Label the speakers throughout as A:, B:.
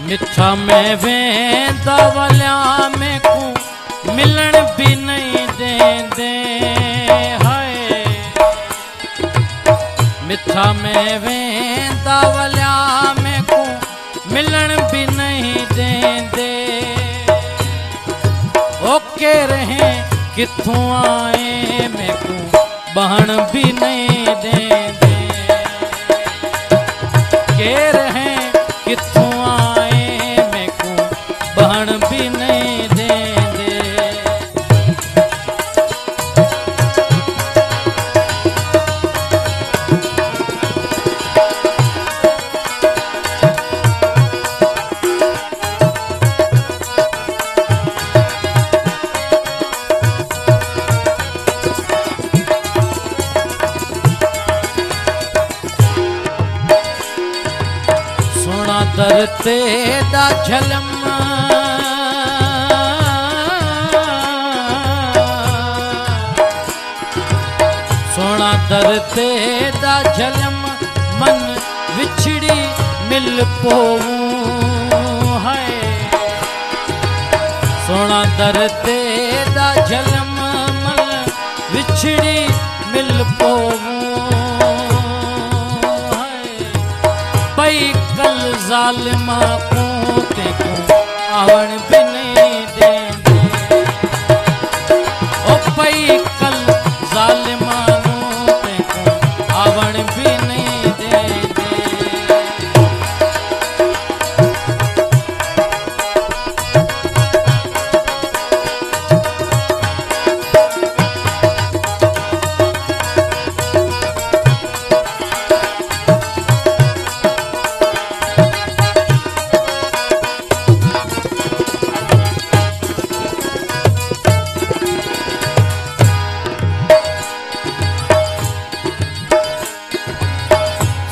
A: मिठा में वेंदा वलिया में को मिलन भी नहीं देंदे हाय। मिठा में वेंदा वलिया में को मिलन भी नहीं देंदे। ओके रहे किथों आए में को बहन भी नहीं देंदे। के रहे किथों आए में को बहन भी नहीं देंदे। सोना दरते दा झलम सोना दरते दा झलम मन विछड़ी मिल पोऊं है। सोना दरते दा झलम मन विछड़ी मिल पोऊं कल जालिमा को तेको आवण भी नहीं देंदे। ओ पई कल जालिमा को तेको आवण भी नहीं देंदे।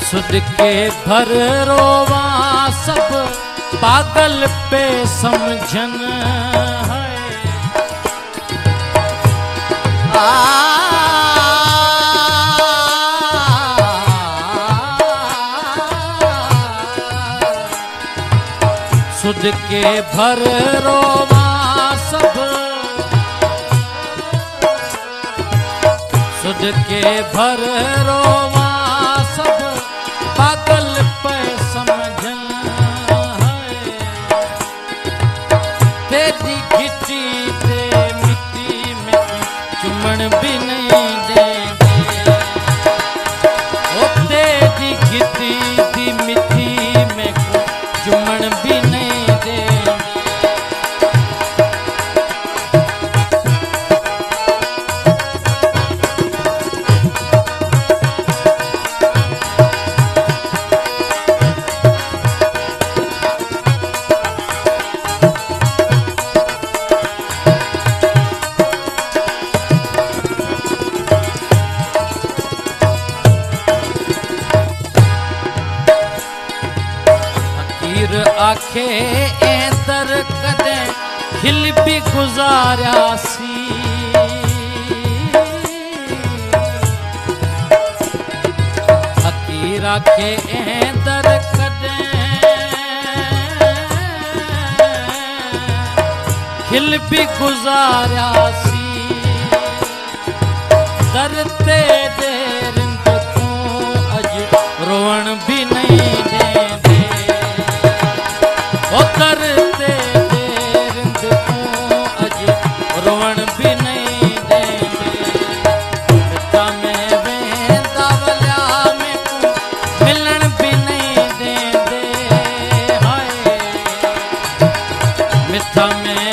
A: सुध के भर रोवा सब पागल पे समझन है। सुध के भर रोवा सब सुध के भर रोवा सब पागल पे समझन है। तेरी घिटी ते मिट्टी में चुमन भी नहीं देंगे। ओ तेरी घिटी दी मिट्टी में चुमन भी नहीं देंगे। आखे एंदर कदे खिल भी गुजारा सी। फकीर आखे एंदर कदे खिल भी गुजारा सी। दरते देर को अज रोवन भी नहीं देंदे। करते देर को अज रोवन भी नहीं देंगे। मिठा में वेंदा वलिया में को मिलन भी नहीं देंदे हाय। मिठा में